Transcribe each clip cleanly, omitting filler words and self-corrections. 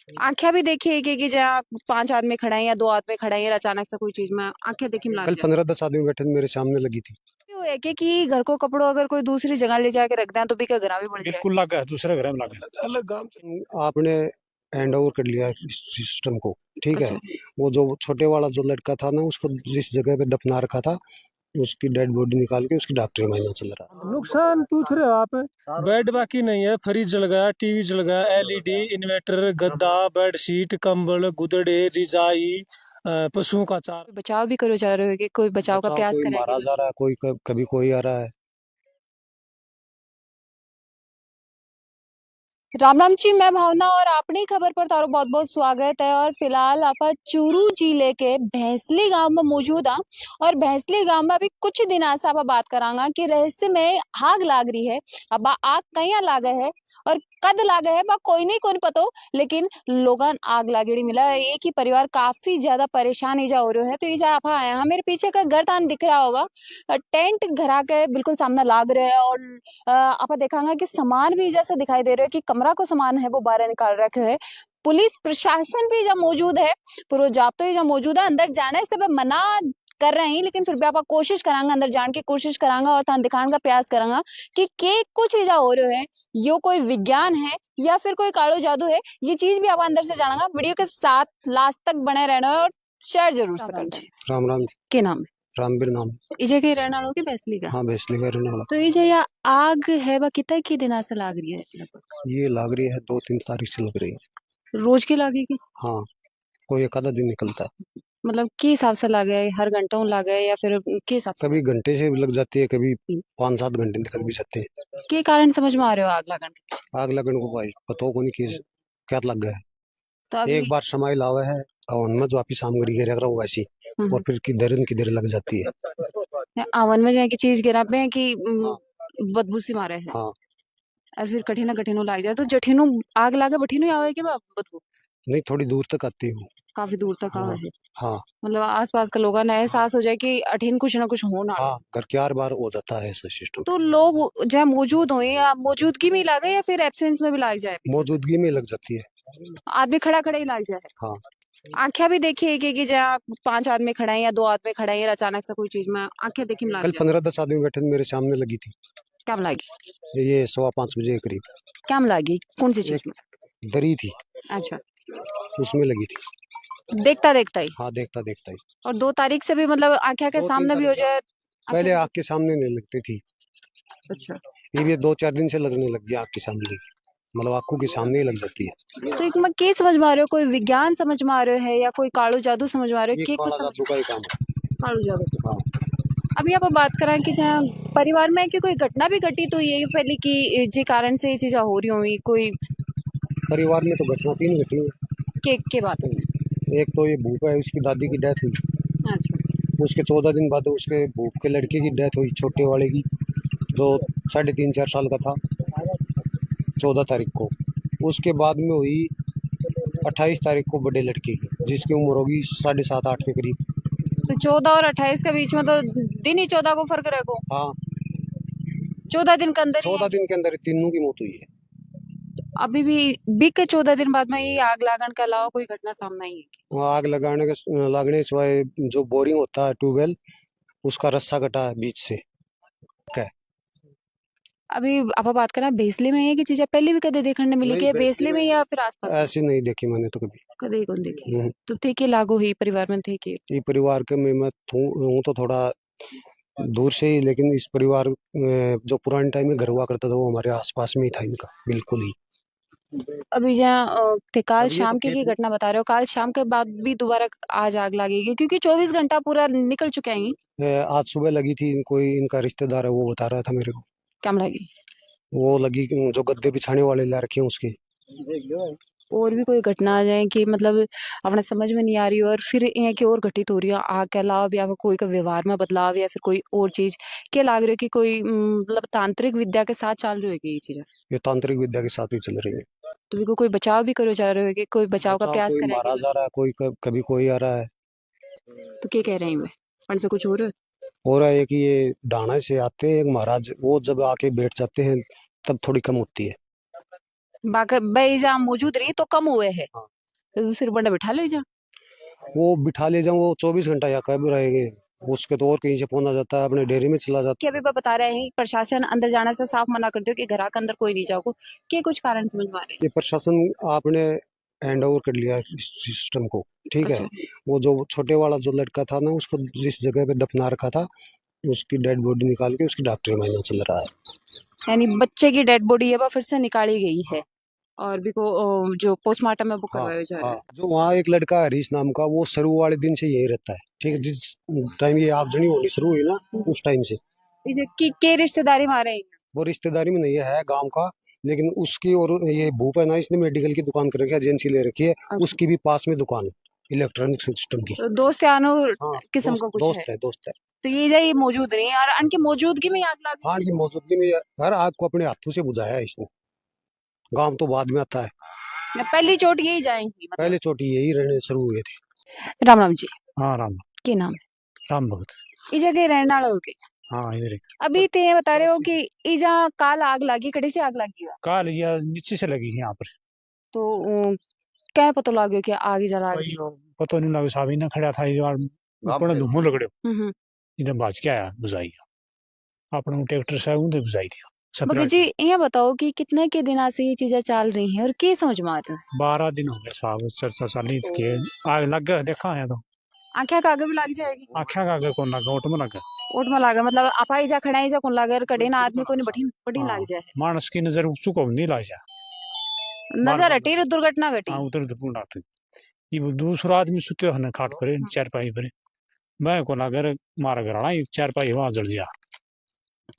आंखें भी देखी है कि जहाँ पांच आदमी खड़े हैं या दो आदमी खड़े हैं, अचानक से कोई चीज में आंखें देखी मिला कल जाए। 15-10 आदमी बैठे थे, मेरे सामने लगी थी। वो है कि घर को कपड़ों अगर कोई दूसरी जगह ले जाके रख दें तो भी क्या घरा भी बढ़ जाए। बिल्कुल लगा है, दूसरे घर में लगा है। अलग गांव से। आपने हैंड ओवर कर लिया इस सिस्टम को, ठीक है। अच्छा। वो जो छोटे वाला जो लड़का था ना, उसको जिस जगह पे दफना रखा था, उसकी डेड बॉडी निकाल के उसकी डॉक्टरी मायना चल रहा है। नुकसान पूछ रहे हो आप? बेड बाकी नहीं है, फ्रिज जल गया, टीवी जल गया, एलईडी, इन्वर्टर, गद्दा, बेड शीट, कंबल, गुदड़े, रिजाई, पशुओं का चारा। कोई बचाव भी करो जा रहे हो कि कोई बचाव का बचाव प्रयास कोई करेंगे। मारा जा रहा है, कोई कभी कोई आ रहा है। राम राम जी, मैं भावना और अपनी खबर पर तारो बहुत बहुत स्वागत है। और फिलहाल आप चूरू जिले के भैंसली गांव में मौजूद हाँ। और भैंसली गांव में अभी कुछ दिन से आप बात करांगा कि रहस्य में आग लाग रही है। अब आग कहीं लागे है और कद लागे है बा कोई नहीं पता, लेकिन लोगन आग लागेड़ी मिला है। एक ही परिवार काफी ज्यादा परेशान ही जा हो रहा है। तो ये जा आप आया हाँ, मेरे पीछे का घर तान दिख रहा होगा। टेंट घरा के बिल्कुल सामने लाग रहे हैं। और आप देखांगा कि सामान भी जैसे दिखाई दे रहे हो कि कमरा को सामान है वो बाहर निकाल रखे है। पुलिस प्रशासन भी जब मौजूद है, पूरा जाब्ता ही जब मौजूद है। अंदर जाने से मैं मना कर रहे हैं, लेकिन फिर भी आप कोशिश करांगा, अंदर जाने की कोशिश करांगा और थान दिखाने का प्रयास करांगा कि के कुछ चीजा हो रहे हैं। यो कोई विज्ञान है या फिर कोई कालो जादू है, ये चीज भी आप अंदर से जानेगा। वीडियो के साथ लास्ट तक बने रहना है और शेयर जरूर से करना है। राम राम। के नाम रामबीर नाम। इजे के रहने वालों के फैसले का। हाँ, भैसली का रहने वाला। तो ये जो या आग है वह कितना की दिन से लाग रही है लगभग? ये लाग रही है 2-3 तारीख से लग रही है। रोज की लागेगी? हाँ, कोई एक आधा दिन निकलता है। मतलब के हिसाब से लागे है, हर घंटों लागे है या फिर के हिसाब से? कभी घंटे से भी लग जाती है, कभी 5-7 घंटे निकल भी सकते हैं। के कारण समझ में आ रहे हो आग लगन के? आग लगने को भाई पता को नहीं किस क्या लग गया तो है। एक अभी बार समय लावा है और उनमें जो वापिस सामग्री गिर रहा वैसी, और फिर किधर लग जाती है। आवन में जाए की चीज गिरा पे कि हाँ। बदबू सी मारे है। हाँ। और फिर कठिन कठिन लाग जाए तो जठिनो आग लागे बठिनो आवे के बदबू नहीं, थोड़ी दूर तक आती हूँ। काफी दूर तक आवे हाँ। है। हाँ। मतलब आसपास के लोगों ने हाँ। एहसास हो जाए कि अठिन कुछ ना कुछ होना है। हाँ, घर के हर बार हो जाता है ऐसा सिस्टम। तो लोग जहाँ मौजूद हो या मौजूदगी में ही लागे या फिर एब्सेंस में भी लाग जाए? मौजूदगी में लग जाती है। आदमी खड़ा खड़ा ही लाग जाए। हाँ। आंखें भी देखी है कि जहाँ पांच आदमी खड़े हैं या दो आदमी खड़े हैं, अचानक से कोई चीज में आंखें देखी मिला कल जाए। 15-10 आदमी बैठे थे, मेरे सामने लगी थी। क्या मिलागी? ये 5:15 बजे के करीब। क्या मिलागी कौन सी चीज एक में? दरी थी, अच्छा। उसमें लगी थी। देखता देखता ही? हाँ, देखता देखता ही। और 2 तारीख से भी मतलब आंखें के 2-3 सामने भी हो तारीख जाए? पहले आंखें। आग के सामने नहीं लगती थी। अच्छा। ये भी 2-4 दिन से लगने लग गया आग के सामने, मतलब आंखों के सामने ही लग जाती है। तो एक मैं के समझ में आ रहे हो, कोई विज्ञान समझ में आ रहे है या कोई कालो जादू समझ में आ रहे हो, ये के कुछ काला समझ? जादू का ही काम है। कालो जादू। हाँ। अभी आप बात करें कि जहाँ परिवार में कि कोई घटना भी घटी तो ये पहले की जी कारण से ये चीजें हो रही हुई कोई परिवार में तो घटना 3 घटी है। के बात हुई? एक तो ये भूप है, उसकी दादी की डेथ हुई। अच्छा। उसके 14 दिन बाद उसके भूप के लड़के की डेथ हुई, छोटे वाले की, जो 3.5-4 साल का था, 14 तारीख को। उसके बाद में हुई 28 तारीख को बड़े लड़के की, जिसकी उम्र होगी 7.5-8 के करीब। तो 14 और 28 के बीच में तो दिन ही 14 को फर्क रहेगा। हाँ, 14 दिन के अंदर ही 14 दिन के अंदर तीनों की मौत हुई है। अभी भी बीत के 14 दिन बाद में ये आग लागण के अलावा कोई घटना सामने आई है? वहाँ आग लगने सिवाय जो बोरिंग होता है ट्यूबवेल, उसका रस्सा कटा है बीच से। क्या? अभी आप बात करें बेसले में है कि चीजें पहले भी कदे देखने ने मिली नहीं, कि बेसली बेसले में में या फिर आसपास में? ऐसी नहीं देखी मैंने तो कभी। कदे कौन देखी? हम्म। तो थे के लागू ही परिवार में थे कि? ये परिवार के में मैं हूँ तो थोड़ा दूर से ही, लेकिन इस परिवार जो पुराने टाइम में घर हुआ करता था वो हमारे आसपास में ही था इनका, बिल्कुल ही। अभी जहाँ थे काल अब ये तो शाम की खेत घटना बता रहे हो, काल शाम के बाद भी दोबारा आज आग लगेगी क्योंकि 24 घंटा पूरा निकल चुके हैं। आज सुबह लगी थी, कोई इनका रिश्तेदार है वो बता रहा था मेरे को। क्या लगी? वो लगी जो गद्दे बिछाने वाले ला रखे हैं उसके। और भी कोई घटना आ जाए कि मतलब अपने समझ में नहीं आ रही हो और फिर ये की और घटित हो रही है आग के अलावा भी आपको कोई का व्यवहार में बदलाव या फिर कोई और चीज क्या लग रही है कि कोई मतलब तांत्रिक विद्या के साथ चल रही है ये चीज? ये तांत्रिक विद्या के साथ ही चल रही है। तो भी कोई बचाव भी करो जा रहे हो कि कोई बचाव का बचाव प्रयास कोई करेंगे? मारा जा रहा है, कोई कभी कोई आ रहा है। तो क्या कह रहे हैं वे पन से कुछ हो रहा है? हो रहा है कि ये डाणा से आते हैं एक महाराज, वो जब आके बैठ जाते हैं तब थोड़ी कम होती है। बाकी भाई जहाँ मौजूद रही तो कम हुए है, हाँ। तो फिर बंदा बिठा ले जा। वो बिठा ले जाऊँ, वो 24 घंटा या कब रहेंगे, उसके तो और कहीं से फोन आ जाता है, अपने डेयरी में चला जाता कि अभी वो बता रहे हैं प्रशासन अंदर जाने से साफ मना कर दो कि घर के अंदर कोई नहीं जाओ, के कुछ कारण समझ में आ रहे है। ये प्रशासन आपने हैंड ओवर कर लिया है इस सिस्टम को, ठीक हैं? है। अच्छा, वो जो छोटे वाला जो लड़का था ना, उसको जिस जगह पे दफना रखा था, उसकी डेड बॉडी निकाल के उसकी डॉक्टरी मायना चल रहा है। यानी बच्चे की डेड बॉडी है वो फिर से निकाली गई है और भी को जो पोस्टमार्टम है वो हाँ करवाया जा रहा हाँ, है। जो वहाँ एक लड़का है हरीश नाम का, वो शुरू वाले दिन से यही रहता है, ठीक है। जिस टाइम ये आगजनी होनी शुरू हुई ना, उस टाइम से इसे के रिश्तेदारी मारे हैं। वो रिश्तेदारी में नहीं है गांव का, लेकिन उसकी और ये भूप है ना, इसने मेडिकल की दुकान कर रखी है, एजेंसी ले रखी है, अच्छा, उसकी भी पास में दुकान है इलेक्ट्रॉनिक सिस्टम की। तो दोस्त यानो हाँ, किस्म का कुछ है। दोस्त है, दोस्त है। तो ये जा ये मौजूद नहीं है और उनकी मौजूदगी में ही आग लग हाँ, की मौजूदगी में हर आग को अपने हाथों से बुझाया है इसने। गांव तो बाद में आता है, गई, पहली चोट यही जाएंगी मतलब। पहले चोटी यही रहने शुरू हुए थे। राम राम जी, हाँ राम के नाम है? राम भगत। ई जगह रहने वाले हो के हाँ इधर ही। अभी ते बता रहे हो कि ई जहाँ काल आग लगी, कड़ी से आग लगी हुआ, काल या नीचे से लगी यहाँ पर। तो क्या पता लगे कि आग ही जला भाई गई। वो पता नहीं लगा, साहब ना खड़ा था यार, ऊपर धुआं लगड़ो, हम्म। इधर बाज के आया, बुझाई अपने ट्रैक्टर से उधर बुझाई दिया बगे सप्लाई। जी ये बताओ कि कितने के दिन से ये चीजें चल रही हैं और के समझ में आ रहे हो? 12 दिन हो गए साहब, चर्चा चाली के आग लग गया, देखा है तो आंखें का आगे भी लग जाएगी। आख्या का आगे कौन लगा, ओट में लगा। ओट में लागे मतलब आपा ही जा खड़ा ही जा कौन लागे और कड़े ना आदमी को नहीं बठी बठी हाँ, लग जाए। मानस की नजर चुको नहीं ला जा। नजर हटी और दुर्घटना घटी। हाँ उधर दुपुर डॉक्टर ये दूसरा आदमी सुते हने खाट पर चारपाई पर, मैं को अगर मारा घर आना चारपाई वहां जल गया,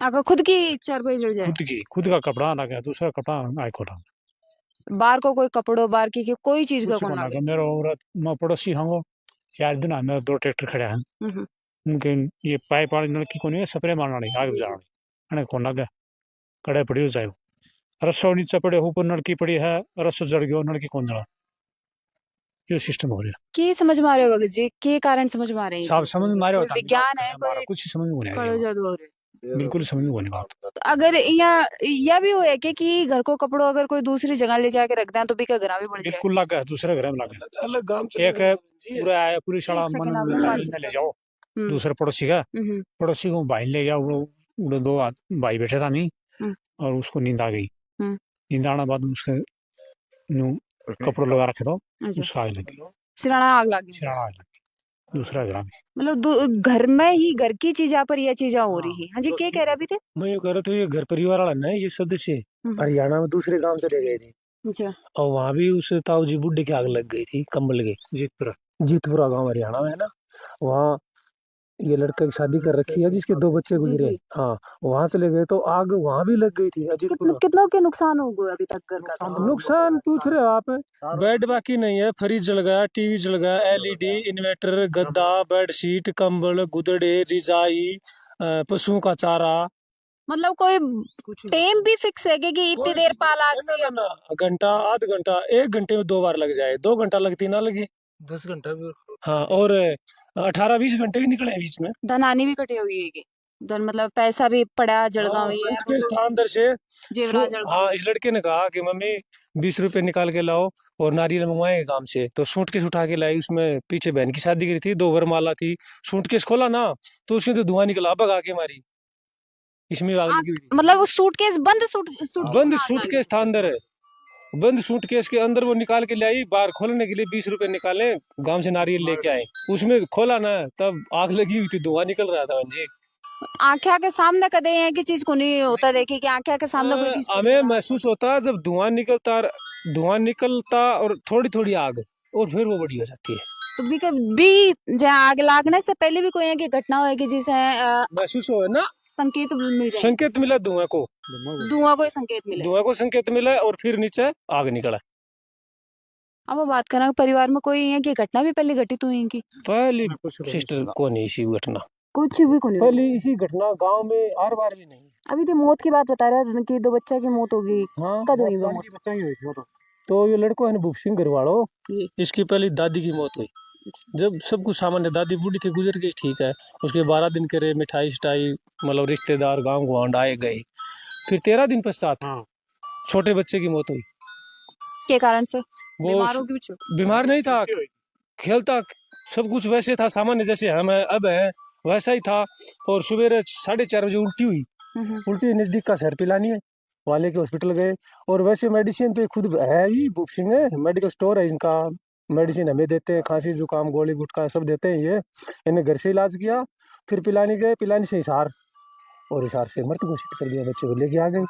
अगर खुद की चारपाई जड़ जाए, खुद का कपड़ा लगा, दूसरा कपड़ा आए खोटा। बाहर को कोई कपड़ो बाहर की कोई चीज का कुछ कौन को लागे। लगा मेरा औरत मैं पड़ोसी हूँ, 4 दिन मेरे 2 ट्रैक्टर खड़े हैं, हम्म। उनके ये पाइप वाली नलकी को नहीं स्प्रे मारना नहीं आग बुझाना अने कौन लगा, कड़े पड़ी हो जाए, रसो नीचे पड़े ऊपर नलकी पड़ी है, रसो जड़ गयो नलकी कौन जला, ये सिस्टम हो रहा के समझ में आ रहे हो भगत जी, के कारण समझ में आ रहे है। हैं? साहब समझ में आ रहा कोई होता विज्ञान है, हमारा कोई कुछ समझ में नहीं आ कड़ो रहा, जादू हो रहे हैं। बिल्कुल समझ में नहीं बात। तो अगर यह भी हुआ है कि घर को कपड़ों अगर कोई दूसरी जगह ले जाके रख दें तो भी का घर भी बढ़ जाए। बिल्कुल लगा है, दूसरे घर में लगा अलग गांव एक है पूरा आया, पूरी शाला एक मन सेकंड आप में पाँच ले जाओ हम्म दूसरे पड़ोसी का, हम्म पड़ोसी को भाई ले गया, वो 2 भाई बैठे था नहीं, हम्म और उसको नींद आ गई, हम्म। नींद आने बाद उसके यूं कपड़े लगा रखे तो अच्छा, उसका आग लगी, सिराना आग लग गई। सिराना आग लगी दूसरा घर में। मतलब घर में ही घर की चीजा पर यह चीजा हो रही है। हाँ जी, तो क्या कह रहे अभी थे? मैं ये कह रहा था, ये घर परिवार वाला ना, ये सदस्य हम्म। हरियाणा में दूसरे गांव से ले गए थे, अच्छा, और वहां भी उस ताऊ जी बुड्ढे की आग लग गई थी, कंबल के जीतपुरा गांव हरियाणा में है ना, वहाँ ये लड़का की शादी कर रखी है जिसके 2 बच्चे गुजरे, हाँ वहां चले गए तो आग वहां भी लग गई थी अजीतपुरा। कितनों के नुकसान हो गए अभी तक घर का? नुकसान पूछ रहे हो आप, बेड बाकी नहीं है, फ्रिज जल गया, टीवी जल गया, एलईडी, इन्वर्टर, गद्दा, बेडशीट, कंबल, गुदड़े, रिजाई, पशुओं का चारा। मतलब कोई टाइम भी फिक्स है कि इतनी देर पाला आग से? ना घंटा आध घंटा 1 घंटे में 2 बार लग जाए, 2 घंटा लगती ना लगी, 10 घंटा भी। हाँ, और 18-20 घंटे भी निकले हैं बीच में। धनानी भी कटी हुई है कि धन मतलब पैसा भी पड़ा जलगा हुई है, के स्थान दर से जेवरात जलगा हाँ, इस लड़के ने कहा कि मम्मी 20 रुपए निकाल के लाओ और नारियल मंगवाएंगे काम से, तो सूटकेस उठा के लाई, उसमें पीछे बहन की शादी की थी, 2 वरमाला थी, सूटकेस खोला ना तो उसके तो धुआं निकला, भगा के मारी, इसमें आग लगी हुई थी। मतलब वो सूटकेस बंद सूट बंद सूटकेस था अंदर, बंद सूटकेस के अंदर वो निकाल के ले आई, बाहर खोलने के लिए 20 रुपए निकाले, गांव से नारियल लेके आए, उसमें खोला ना तब आग लगी हुई थी, धुआं निकल रहा था जी। आंखें के सामने कदे हैं कि चीज को नहीं होता, देखी कि आंखें के सामने कोई चीज हमें महसूस होता जब धुआं निकलता और थोड़ी थोड़ी आग, और फिर वो बड़ी हो जाती है। तो भी जहाँ आग लगने से पहले भी कोई है कि घटना हो कि जिसे महसूस हो ना, संकेत मिल जाए, संकेत मिला धुआं को, धुआं को संकेत मिले, धुआं को संकेत मिला और फिर नीचे आग निकला। अब वो बात करें परिवार में कोई है कि घटना भी पहले घटित हुई है कि पहली सिस्टर को नहीं इसी घटना, कुछ भी को नहीं हुआ। पहली इसी घटना गांव में हर बार भी नहीं। अभी तो मौत की बात बता रहा था कि 2 बच्चा की मौत हो गई। हाँ, कब हुई वो मौत? बच्चा ही हुई थी तो ये लड़को है ना भूप सिंह घरवाड़ो, इसकी पहली दादी की मौत हुई, जब सब कुछ सामान्य, दादी बूढ़ी थी गुजर गई ठीक है, उसके 12 दिन करे मिठाई शिठाई, मतलब रिश्तेदार गांव गुआंढ आए गए, फिर 13 दिन पश्चात छोटे बच्चे की मौत हुई। के कारण से वो बीमार हो कुछ? बीमार नहीं था, खेलता, सब कुछ वैसे था, सामान्य जैसे हम अब है वैसा ही था। और सुबह 4:30 बजे उल्टी हुई। उल्टी नजदीक का शहर पिलानी है वाले के हॉस्पिटल गए। और वैसे मेडिसिन तो ये खुद है ही, बुक सिंह है, मेडिकल स्टोर है इनका, मेडिसिन हमें देते हैं, खांसी जुकाम गोली गुटखा सब देते हैं ये। इन्हें घर से इलाज किया, फिर पिलानी गए, पिलानी से हिसार, और हिसार से मृत घोषित कर दिया, बच्चे को लेके आ गए।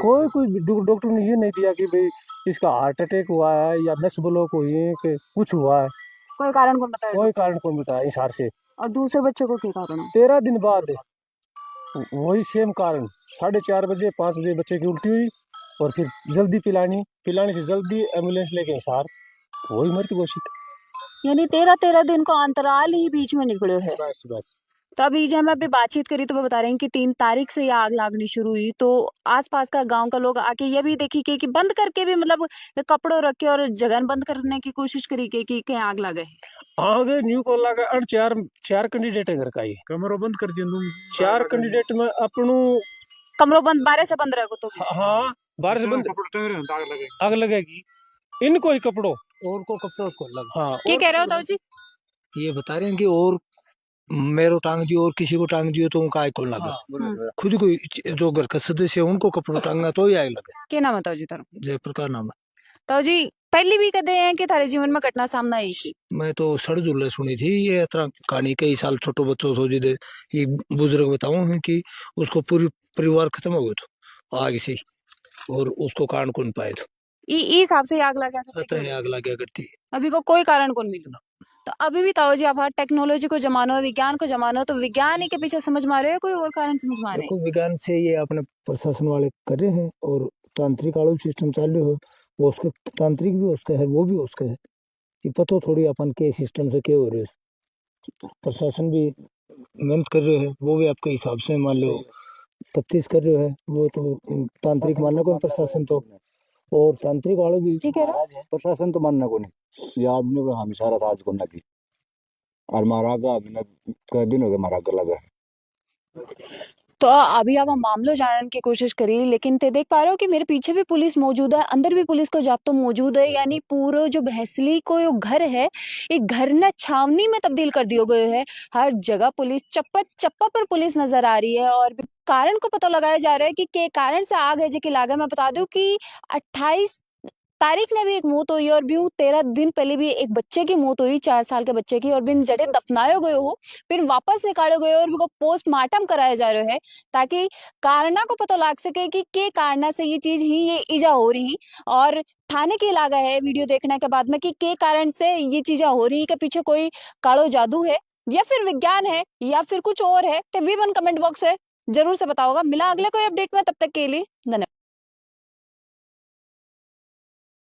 कोई डॉक्टर ने ये नहीं दिया कि भाई इसका हार्ट अटैक हुआ है या नस ब्लॉक हुई है कि कुछ हुआ है, कोई कारण कौन बताया? कोई कारण कौन बताया हिसार से। और दूसरे बच्चे को क्या कारण है? 13 दिन बाद वही सेम कारण, 4:30 बजे 5 बजे बच्चे की उल्टी हुई, और फिर जल्दी पिलाने से जल्दी एम्बुलेंस लेके हिसार, वही मृत घोषित। यानी 13 दिन का अंतराल ही बीच में निकले है। बस बस। तो अभी जब मैं अभी बातचीत करी तो वो बता रहे हैं कि 3 तारीख से ये आग लागनी शुरू हुई, तो आसपास का गांव का लोग आके ये भी देखी कि बंद करके भी मतलब कपड़ों रख के और जगह बंद करने की कोशिश करी कि कहीं आग लगे। आगे न्यू को लगा 4 कैंडिडेट है घर का, ये कमरों बंद कर दिया 4 कैंडिडेट में अपनू कमरों बंद 12 से 15 को तो हाँ 12 से बंद आग लगेगी, इनको ही कपड़ों और को कपड़ों को लगा। हाँ। क्या कह रहे हो ताऊ जी? ये बता रहे हैं कि और मेरो टांग दियो और किसी को टांग दियो तो उनका आग कौन लगा। खुद को जो घर का सदस्य है उनको कपड़ों टांगना तो ही आग लगे। क्या नाम है ताऊ जी तारा? जयप्रकाश नाम है। ताऊ जी पहले भी कदे हैं कि थारे जीवन में घटना सामने आई थी? मैं तो सड़ जुल्ले सुनी थी ये इतना कहानी, कई साल छोटो बच्चों सो जिदे ये बुजुर्ग बताऊं है कि उसको पूरी परिवार खत्म हो गया तो आग से, और उसको कारण कौन पाए तो ई हिसाब से आग लगा था। इतना आग लग गया करती। अभी को कोई कारण कौन मिला? तो अभी भी ताऊ जी आप टेक्नोलॉजी को जमानो है, विज्ञान को जमानो, तो विज्ञान ही के पीछे समझ में आ रहे हो, कोई और कारण समझ में आ रहे देखो विज्ञान से ये अपने प्रशासन वाले कर रहे हैं, और तांत्रिक आलू सिस्टम चालू है, वो उसका तांत्रिक भी उसका है, वो भी उसका है, ये पता थोड़ी अपन के सिस्टम से क्या हो रहे है। प्रशासन भी मेहनत कर रहे हैं, वो भी आपके हिसाब से मान लो तफ्तीश कर रहे हैं, वो तो तांत्रिक मानना को प्रशासन तो, और तांत्रिक वालों भी ठीक है प्रशासन तो मानना को नहीं, ये आदमी को हम इशारा था आज को ना की, और मारा का दिन हो गया मारा का लगा। तो अभी आप मामलो जानने की कोशिश करी, लेकिन ते देख पा रहे हो कि मेरे पीछे भी पुलिस मौजूद है, अंदर भी पुलिस को जाब्ता मौजूद है। यानी पूरा जो भैंसली को यो घर है, एक घर न छावनी में तब्दील कर दिया गया है। हर जगह पुलिस, चप्पा चप्पा पर पुलिस नजर आ रही है, और कारण को पता लगाया जा रहा है कि के कारण से आग है जी की लागे। मैं बता दूं कि 28 तारीख ने भी एक मौत हुई, और भी 13 दिन पहले भी एक बच्चे की मौत हुई, 4 साल के बच्चे की, और बिन जड़े दफनाए गए हो, फिर वापस निकाले गए और भी पोस्टमार्टम कराया जा रहा है, ताकि कारणा को पता लग सके कि के कारणा से ये चीज ही ये ईजा हो रही। और थाने की लागा है वीडियो देखने के बाद में कि के कारण से ये चीजें हो रही, के पीछे कोई कालो जादू है या फिर विज्ञान है या फिर कुछ और है, तो भी वन कमेंट बॉक्स है जरूर से बताओगा। मिला अगले कोई अपडेट में, तब तक के लिए धन्यवाद।